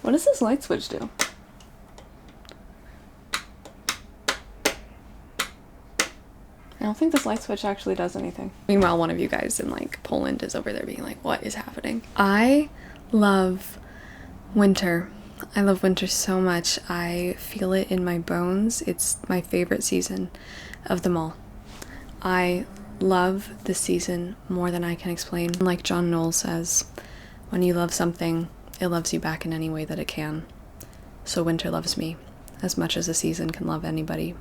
What does this light switch do? I don't think this light switch actually does anything. Meanwhile, one of you guys in like Poland is over there being like, what is happening? I love winter. I love winter so much. I feel it in my bones. It's my favorite season of them all. I love this season more than I can explain. Like John Knoll says, when you love something, it loves you back in any way that it can. So winter loves me as much as a season can love anybody.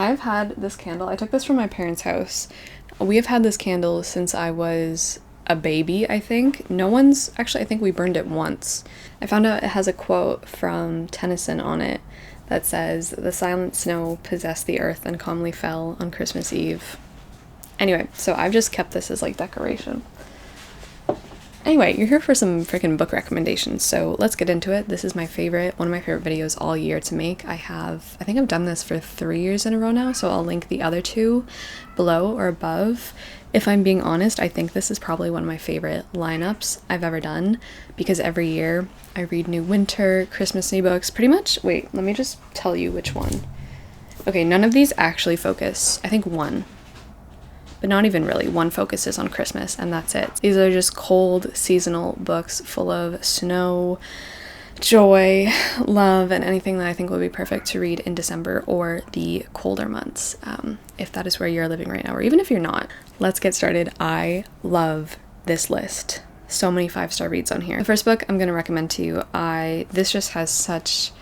I've had this candle. I took this from my parents' house. We have had this candle since I was a baby, I think. I think we burned it once. I found out it has a quote from Tennyson on it that says, "The silent snow possessed the earth and calmly fell on Christmas Eve." Anyway, so I've just kept this as like decoration. Anyway, you're here for some freaking book recommendations, so let's get into it. This is one of my favorite videos all year to make. I think I've done this for 3 years in a row now, so I'll link the other two below or above. If I'm being honest, I think this is probably one of my favorite lineups I've ever done, because every year I read new winter, Christmassy books, pretty much. Wait, let me just tell you which one. Okay, none of these actually focus. I think one. But not even really. One focuses on Christmas, and that's it. These are just cold, seasonal books full of snow, joy, love, and anything that I think would be perfect to read in December or the colder months, if that is where you're living right now, or even if you're not. Let's get started. I love this list. So many 5-star reads on here. The first book I'm going to recommend to you, this just has such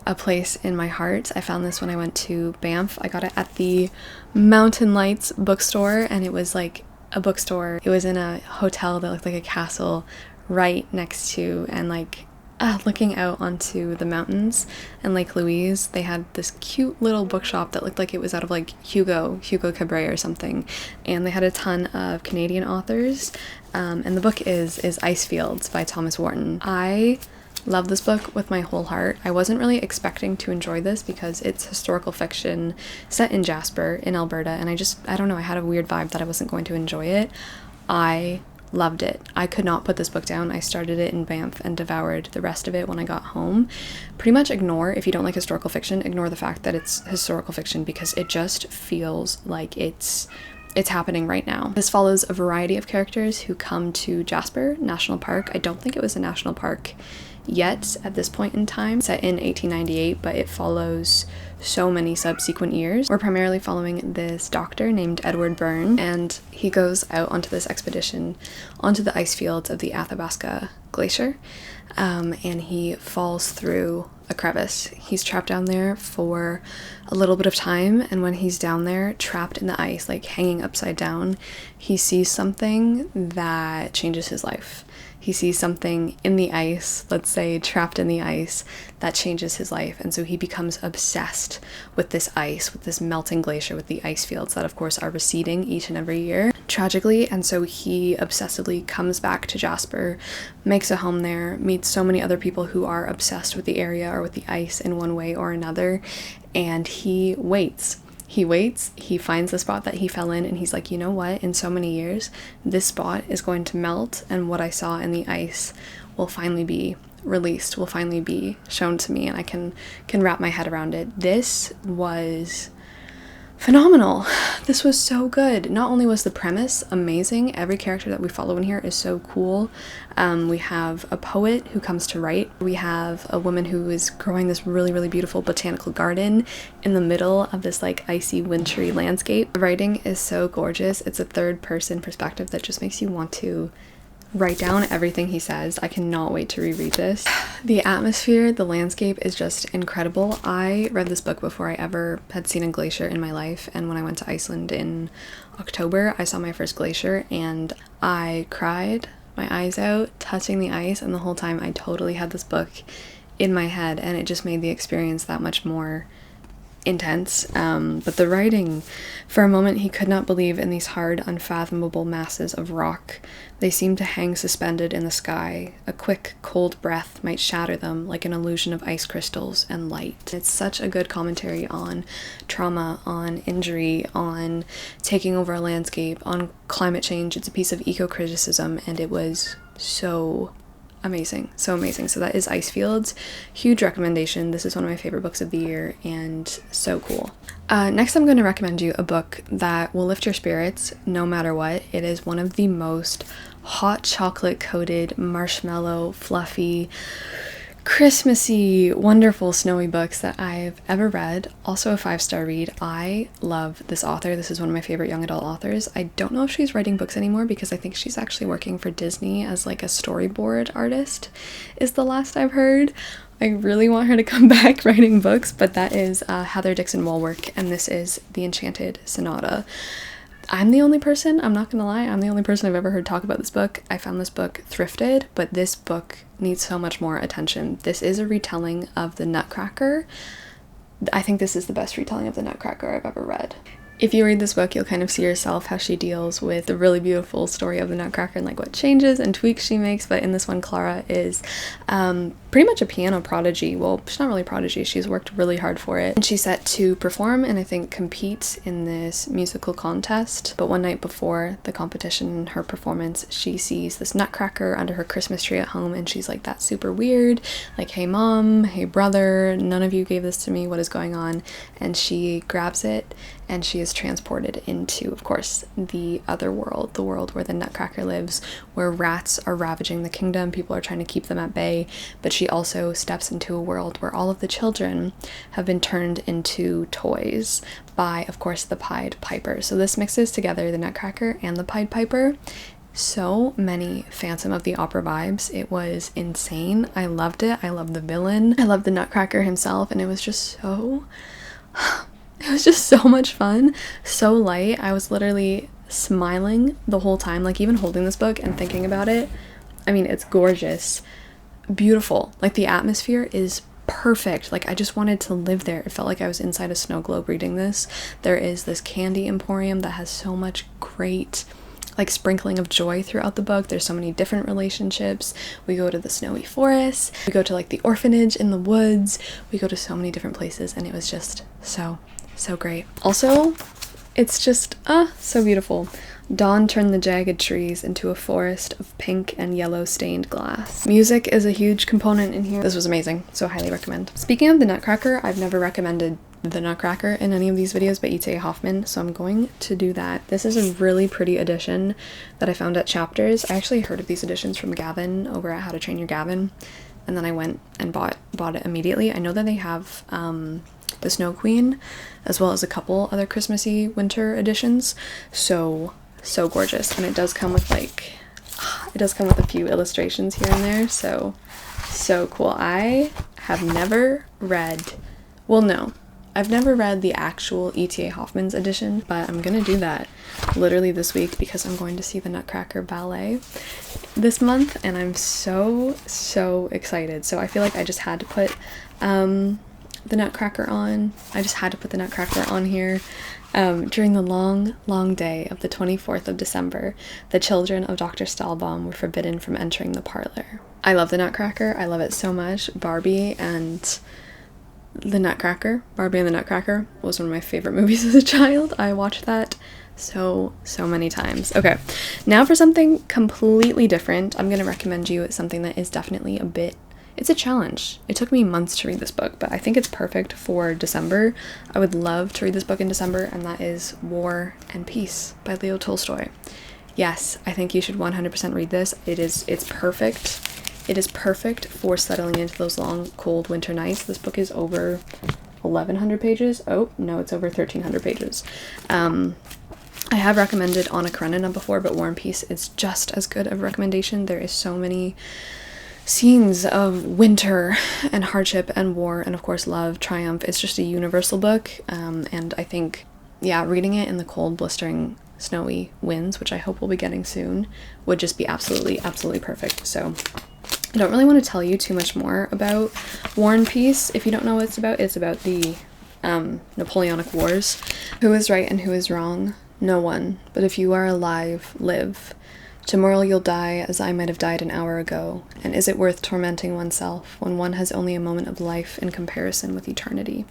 a place in my heart. I found this when I went to Banff. I got it at the Mountain Lights bookstore, and it was like a bookstore. It was in a hotel that looked like a castle right next to, and like looking out onto the mountains and Lake Louise. They had this cute little bookshop that looked like it was out of like Hugo Cabret or something, and they had a ton of Canadian authors, and the book is Icefields by Thomas Warton. I Love this book with my whole heart. I wasn't really expecting to enjoy this because it's historical fiction set in Jasper in Alberta, and I don't know, I had a weird vibe that I wasn't going to enjoy it. I loved it. I could not put this book down. I started it in Banff and devoured the rest of it when I got home. Pretty much ignore, if you don't like historical fiction, ignore the fact that it's historical fiction because it just feels like it's happening right now. This follows a variety of characters who come to Jasper National Park. I don't think it was a national park yet at this point in time, set in 1898, but it follows so many subsequent years. We're primarily following this doctor named Edward Byrne, and he goes out onto this expedition onto the ice fields of the Athabasca Glacier, and he falls through a crevice. He's trapped down there for a little bit of time, and when he's down there, trapped in the ice, like hanging upside down, he sees something that changes his life. He sees something in the ice, let's say trapped in the ice, that changes his life. And so he becomes obsessed with this ice, with this melting glacier, with the ice fields that of course are receding each and every year, tragically. And so he obsessively comes back to Jasper, makes a home there, meets so many other people who are obsessed with the area or with the ice in one way or another. And he waits. He finds the spot that he fell in, and he's like, you know what, in so many years, this spot is going to melt, and what I saw in the ice will finally be released, will finally be shown to me, and I can wrap my head around it. This was phenomenal. This was so good. Not only was the premise amazing, every character that we follow in here is so cool. We have a poet who comes to write. We have a woman who is growing this really, really beautiful botanical garden in the middle of this like icy, wintry landscape. The writing is so gorgeous. It's a third-person perspective that just makes you want to write down everything he says. I cannot wait to reread this. The atmosphere, the landscape is just incredible. I read this book before I ever had seen a glacier in my life, and when I went to Iceland in October, I saw my first glacier and I cried my eyes out, touching the ice, and the whole time I totally had this book in my head, and it just made the experience that much more intense. But the writing, for a moment he could not believe in these hard, unfathomable masses of rock. They seemed to hang suspended in the sky. A quick, cold breath might shatter them like an illusion of ice crystals and light. It's such a good commentary on trauma, on injury, on taking over a landscape, on climate change. It's a piece of eco-criticism, and it was so amazing, so amazing. So that is Ice Fields. Huge recommendation. This is one of my favorite books of the year, and so cool. Next, I'm going to recommend you a book that will lift your spirits no matter what. It is one of the most hot chocolate coated, marshmallow, fluffy, Christmassy, wonderful, snowy books that I've ever read. Also a 5-star read. I love this author. This is one of my favorite young adult authors. I don't know if she's writing books anymore because I think she's actually working for Disney as like a storyboard artist, is the last I've heard. I really want her to come back writing books, but that is Heather Dixon Walwork, and this is The Enchanted Sonata. I'm the only person, I'm not gonna lie, I'm the only person I've ever heard talk about this book. I found this book thrifted, but this book needs so much more attention. This is a retelling of the Nutcracker. I think this is the best retelling of the Nutcracker I've ever read. If you read this book, you'll kind of see yourself how she deals with the really beautiful story of the Nutcracker and like what changes and tweaks she makes. But in this one, Clara is pretty much a piano prodigy. Well, she's not really a prodigy. She's worked really hard for it. And she's set to perform and I think compete in this musical contest. But one night before the competition, her performance, she sees this Nutcracker under her Christmas tree at home, and she's like, that's super weird. Like, hey mom, hey brother, none of you gave this to me. What is going on? And she grabs it and she is transported into, of course, the other world, the world where the Nutcracker lives, where rats are ravaging the kingdom. People are trying to keep them at bay, but she also steps into a world where all of the children have been turned into toys by, of course, the Pied Piper. So this mixes together the Nutcracker and the Pied Piper. So many Phantom of the Opera vibes. It was insane. I loved it. I loved the villain. I loved the Nutcracker himself, and it was just so... It was just so much fun, so light. I was literally smiling the whole time, like even holding this book and thinking about it. I mean, it's gorgeous, beautiful. Like the atmosphere is perfect. Like I just wanted to live there. It felt like I was inside a snow globe reading this. There is this candy emporium that has so much great like sprinkling of joy throughout the book. There's so many different relationships. We go to the snowy forest, we go to like the orphanage in the woods, we go to so many different places, and it was just so great. Also, it's just so beautiful. Dawn turned the jagged trees into a forest of pink and yellow stained glass. Music is a huge component in here. This was amazing, so highly recommend. Speaking of the Nutcracker, I've never recommended the Nutcracker in any of these videos by E.T.A. Hoffmann, so I'm going to do that. This is a really pretty edition that I found at Chapters. I actually heard of these editions from Gavin over at How to Train Your Gavin, and then I went and bought it immediately. I know that they have the Snow Queen as well as a couple other Christmassy winter editions. So gorgeous, and it does come with like a few illustrations here and there, so cool. I have never read, well, no, I've never read the actual E.T.A. Hoffmann's edition, but I'm gonna do that literally this week because I'm going to see the Nutcracker Ballet this month, and I'm so excited. So I feel like I just had to put the Nutcracker on. I just had to put the Nutcracker on here. During the long day of the 24th of December, the children of Dr. Stahlbaum were forbidden from entering the parlor. I love the Nutcracker. I love it so much. Barbie and the Nutcracker was one of my favorite movies as a child. I watched that so many times. Okay, now for something completely different. I'm gonna recommend you something that is definitely it's a challenge. It took me months to read this book, but I think it's perfect for December. I would love to read this book in December, and that is War and Peace by Leo Tolstoy. Yes, I think you should 100% read this. It's perfect. It is perfect for settling into those long, cold winter nights. This book is over 1,100 pages. Oh, no, it's over 1,300 pages. I have recommended Anna Karenina before, but War and Peace is just as good of a recommendation. There is so many scenes of winter and hardship and war and, of course, love, triumph. It's just a universal book, and I think, yeah, reading it in the cold, blistering, snowy winds, which I hope we'll be getting soon, would just be absolutely perfect. So I don't really want to tell you too much more about War and Peace. If you don't know what it's about the Napoleonic Wars. Who is right and who is wrong? No one. But if you are alive, live. Tomorrow you'll die as I might have died an hour ago. And is it worth tormenting oneself when one has only a moment of life in comparison with eternity?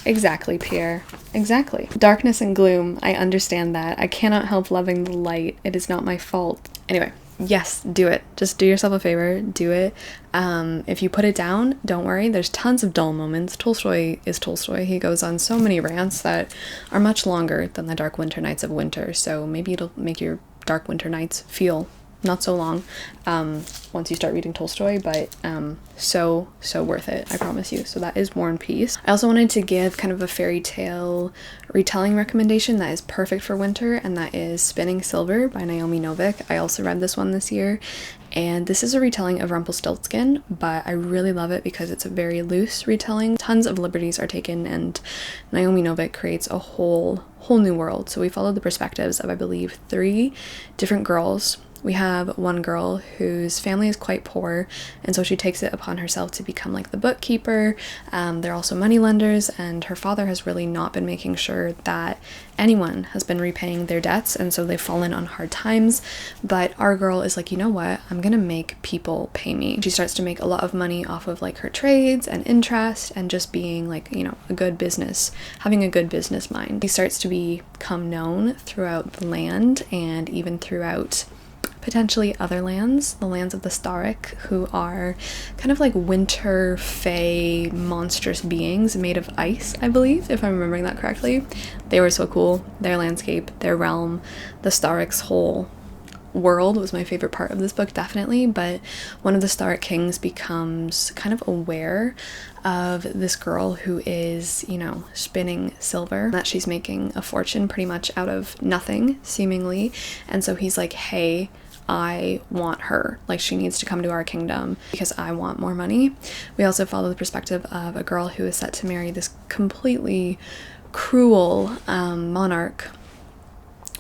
Exactly, Pierre. Exactly. Darkness and gloom. I understand that. I cannot help loving the light. It is not my fault. Anyway. Yes, do it. Just do yourself a favor. Do it. If you put it down, don't worry. There's tons of dull moments. Tolstoy is Tolstoy. He goes on so many rants that are much longer than the dark winter nights of winter. So maybe it'll make your dark winter nights feel not so long once you start reading Tolstoy, but so worth it, I promise you. So that is War and Peace. I also wanted to give kind of a fairy tale retelling recommendation that is perfect for winter, and that is Spinning Silver by Naomi Novik. I also read this one this year, and this is a retelling of Rumpelstiltskin, but I really love it because it's a very loose retelling. Tons of liberties are taken, and Naomi Novik creates a whole new world. So we follow the perspectives of, I believe, 3 different girls. We have one girl whose family is quite poor, and so she takes it upon herself to become like the bookkeeper. They're also moneylenders, and her father has really not been making sure that anyone has been repaying their debts, and so they've fallen on hard times. But our girl is like, you know what, I'm gonna make people pay me. She starts to make a lot of money off of like her trades and interest and just being like, you know, having a good business mind. She starts to become known throughout the land and even throughout potentially other lands, the lands of the Starik, who are kind of like winter fae monstrous beings made of ice, I believe, if I'm remembering that correctly. They were so cool. Their landscape, their realm, the Starik's whole world was my favorite part of this book, definitely. But one of the Starik kings becomes kind of aware of this girl who is, you know, spinning silver, that she's making a fortune pretty much out of nothing, seemingly. And so he's like, hey, I want her. Like, she needs to come to our kingdom because I want more money. We also follow the perspective of a girl who is set to marry this completely cruel monarch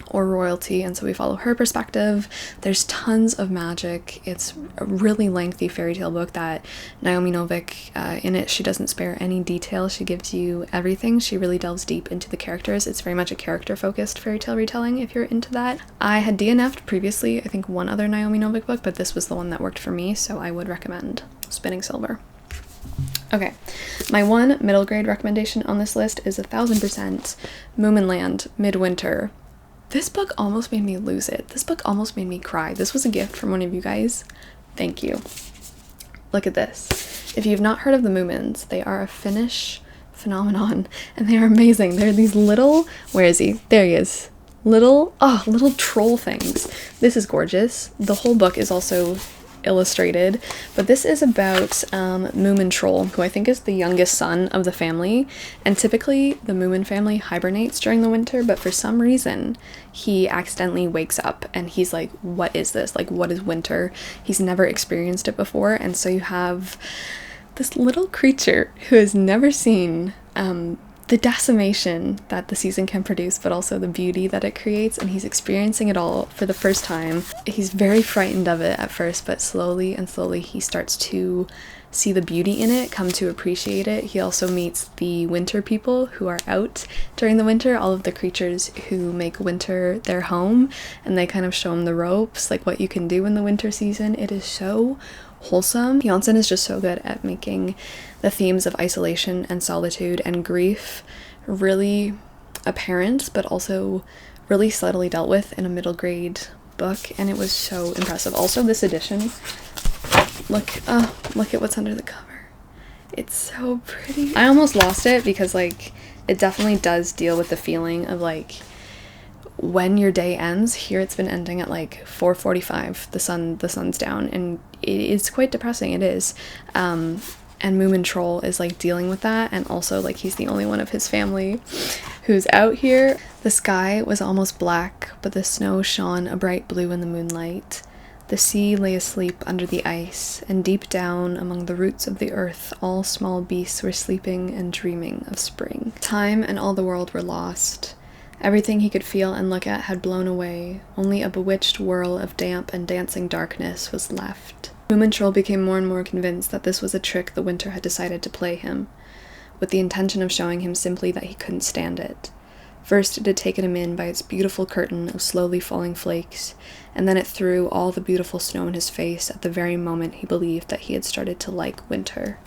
or royalty, and so we follow her perspective. There's tons of magic. It's a really lengthy fairy tale book that Naomi Novik, in it, she doesn't spare any detail. She gives you everything. She really delves deep into the characters. It's very much a character-focused fairy tale retelling, if you're into that. I had DNF'd previously, I think, one other Naomi Novik book, but this was the one that worked for me, so I would recommend Spinning Silver. Okay, my one middle grade recommendation on this list is 1000% Moominland Midwinter. This book almost made me lose it. This book almost made me cry. This was a gift from one of you guys. Thank you. Look at this. If you've not heard of the Moomins, they are a Finnish phenomenon, and they are amazing. They're these little, where is he? There he is. Little troll things. This is gorgeous. The whole book is also illustrated, but this is about Moomin Troll, who I think is the youngest son of the family, and typically the Moomin family hibernates during the winter, but for some reason he accidentally wakes up and he's like, what is this? Like, what is winter? He's never experienced it before, and so you have this little creature who has never seen the decimation that the season can produce, but also the beauty that it creates, and he's experiencing it all for the first time. He's very frightened of it at first, but slowly and slowly he starts to see the beauty in it, come to appreciate it. He also meets the winter people who are out during the winter, all of the creatures who make winter their home, and they kind of show him the ropes, like what you can do in the winter season. It is so wholesome. Jon is just so good at making the themes of isolation and solitude and grief really apparent, but also really subtly dealt with in a middle grade book, and it was so impressive. Also, this edition, look at what's under the cover. It's so pretty. I almost lost it because, like, it definitely does deal with the feeling of, like, when your day ends. Here it's been ending at like 4:45. The sun's down, and it's quite depressing. It is. And Moomin Troll is like dealing with that, and also like he's the only one of his family who's out here. The sky was almost black, but the snow shone a bright blue in the moonlight. The sea lay asleep under the ice, and deep down among the roots of the earth all small beasts were sleeping and dreaming of spring. Time and all the world were lost. Everything he could feel and look at had blown away. Only a bewitched whirl of damp and dancing darkness was left. Moomin Troll became more and more convinced that this was a trick the winter had decided to play him, with the intention of showing him simply that he couldn't stand it. First it had taken him in by its beautiful curtain of slowly falling flakes, and then it threw all the beautiful snow in his face at the very moment he believed that he had started to like winter.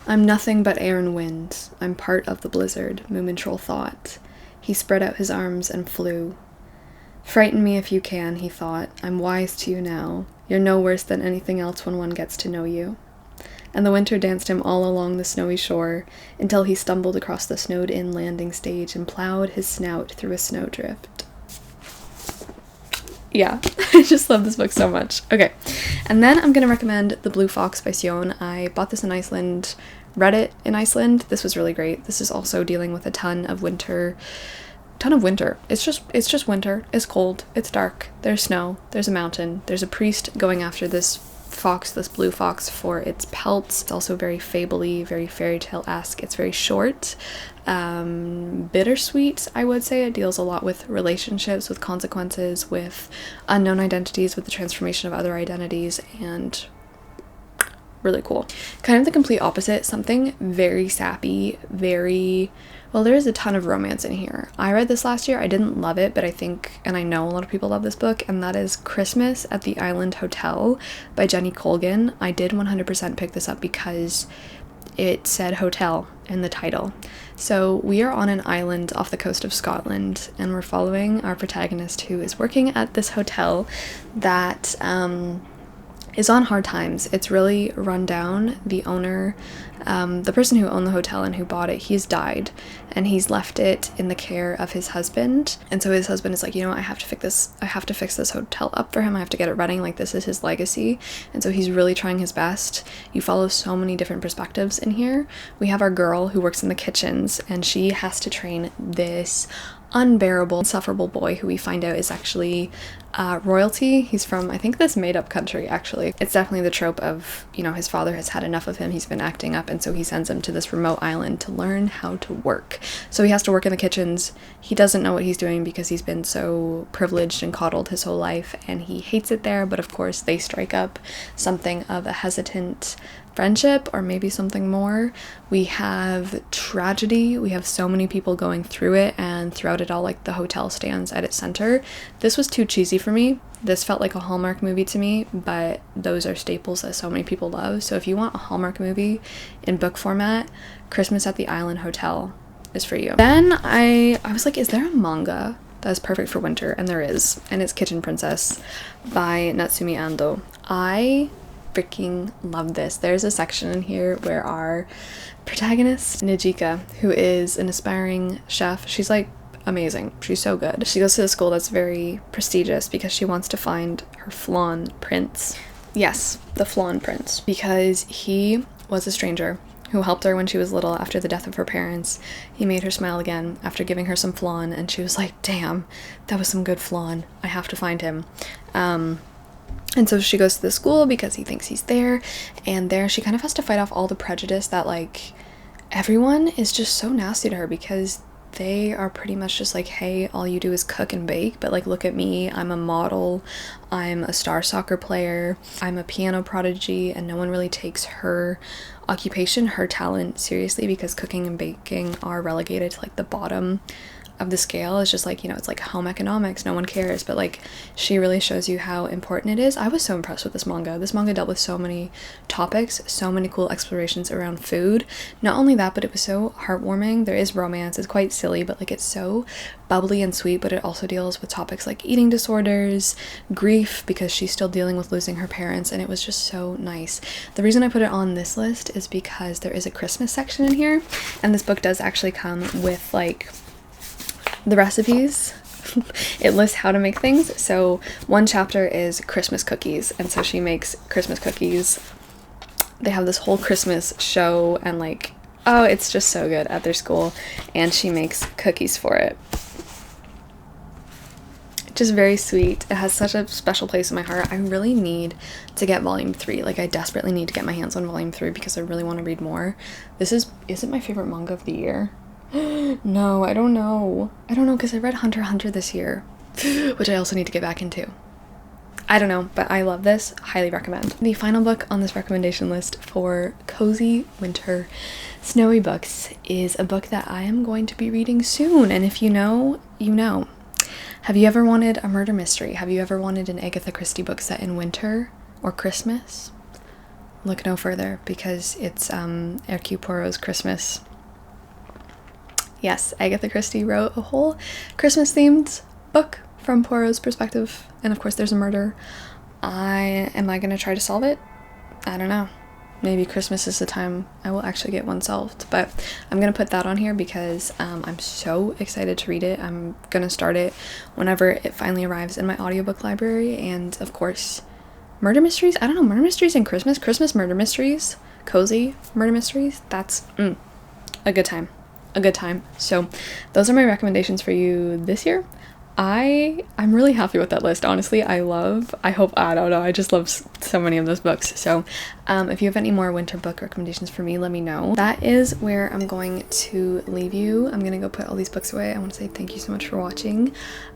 I'm nothing but air and wind. I'm part of the blizzard, Moomin Troll thought. He spread out his arms and flew. Frighten me if you can, he thought. I'm wise to you now. You're no worse than anything else when one gets to know you. And the winter danced him all along the snowy shore until he stumbled across the snowed-in landing stage and plowed his snout through a snowdrift. Yeah, I just love this book so much. Okay, and then I'm going to recommend The Blue Fox by Sion. I bought this in Iceland, read it in Iceland. This was really great. This is also dealing with a ton of winter. It's just winter. It's cold. It's dark. There's snow. There's a mountain. There's a priest going after this fox, this blue fox, for its pelts. It's also very fable-y, very fairy tale-esque. It's very short, bittersweet, I would say. It deals a lot with relationships, with consequences, with unknown identities, with the transformation of other identities, and really cool. Kind of the complete opposite, something very sappy, well, there is a ton of romance in here. I read this last year. I didn't love it, but I think, and I know a lot of people love this book, and that is Christmas at the Island Hotel by Jenny Colgan. I did 100% pick this up because it said hotel in the title. So we are on an island off the coast of Scotland, and we're following our protagonist who is working at this hotel that is on hard times. It's really run down. The owner, the person who owned the hotel and who bought it, he's died, and he's left it in the care of his husband. And so his husband is like, you know what, I have to fix this hotel up for him. I have to get it running. Like, this is his legacy. And so he's really trying his best. You follow so many different perspectives in here. We have our girl who works in the kitchens, and she has to train this unbearable, insufferable boy who we find out is actually royalty. He's from, I think, this made-up country, actually. It's definitely the trope of, you know, his father has had enough of him, he's been acting up, and so he sends him to this remote island to learn how to work. So he has to work in the kitchens. He doesn't know what he's doing because he's been so privileged and coddled his whole life, and he hates it there, but of course they strike up something of a hesitant friendship, or maybe something more. We have tragedy, we have so many people going through it, and throughout it all, like, the hotel stands at its center. This was too cheesy for me. This felt like a Hallmark movie to me, but those are staples that so many people love. So if you want a Hallmark movie in book format, Christmas at the Island Hotel is for you. Then I was like, is there a manga that is perfect for winter? And there is, and it's Kitchen Princess by Natsumi Ando. I freaking love this. There's a section in here where our protagonist, Nijika, who is an aspiring chef, she's like amazing. She's so good. She goes to a school that's very prestigious because she wants to find her flan prince. Yes, the flan prince. Because he was a stranger who helped her when she was little after the death of her parents. He made her smile again after giving her some flan, and she was like, damn, that was some good flan. I have to find him. And so she goes to the school because he thinks he's there, and there she kind of has to fight off all the prejudice that, like, everyone is just so nasty to her because they are pretty much just like, hey, all you do is cook and bake, but like, look at me, I'm a model, I'm a star soccer player, I'm a piano prodigy, and no one really takes her occupation, her talent seriously, because cooking and baking are relegated to like the bottom of the scale. It's just like, you know, it's like home economics, no one cares, but like, she really shows you how important it is. I was so impressed with this manga. This manga dealt with so many topics, so many cool explorations around food. Not only that, but it was so heartwarming. There is romance, it's quite silly, but like, it's so bubbly and sweet, but it also deals with topics like eating disorders, grief, because she's still dealing with losing her parents, and it was just so nice. The reason I put it on this list is because there is a Christmas section in here, and this book does actually come with like the recipes. It lists how to make things. So one chapter is Christmas cookies, and so she makes Christmas cookies. They have this whole Christmas show, and like, oh, it's just so good at their school, and she makes cookies for it. Just very sweet. It has such a special place in my heart. I really need to get volume 3. Like, I desperately need to get my hands on volume 3 because I really want to read more. Is it my favorite manga of the year? No, I don't know because I read Hunter x Hunter this year, which I also need to get back into. I don't know, but I love this. Highly recommend. The final book on this recommendation list for cozy winter snowy books is a book that I am going to be reading soon, and if you know, you know. Have you ever wanted a murder mystery? Have you ever wanted an Agatha Christie book set in winter or Christmas? Look no further, because it's Hercule Poirot's Christmas. Yes, Agatha Christie wrote a whole Christmas-themed book from Poirot's perspective, and of course there's a murder. Am I gonna try to solve it? I don't know. Maybe Christmas is the time I will actually get one solved, but I'm gonna put that on here because I'm so excited to read it. I'm gonna start it whenever it finally arrives in my audiobook library, and of course, murder mysteries? I don't know, murder mysteries and Christmas murder mysteries, cozy murder mysteries, that's a good time. A good time. So those are my recommendations for you this year. I'm really happy with that list, honestly. I just love so many of those books. So if you have any more winter book recommendations for me, let me know. That is where I'm going to leave you. I'm gonna go put all these books away. I want to say thank you so much for watching.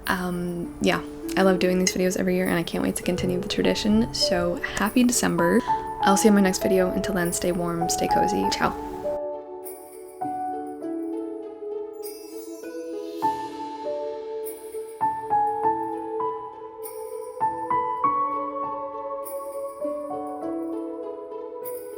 Yeah, I love doing these videos every year, and I can't wait to continue the tradition. So happy December. I'll see you in my next video. Until then, stay warm, stay cozy. Ciao.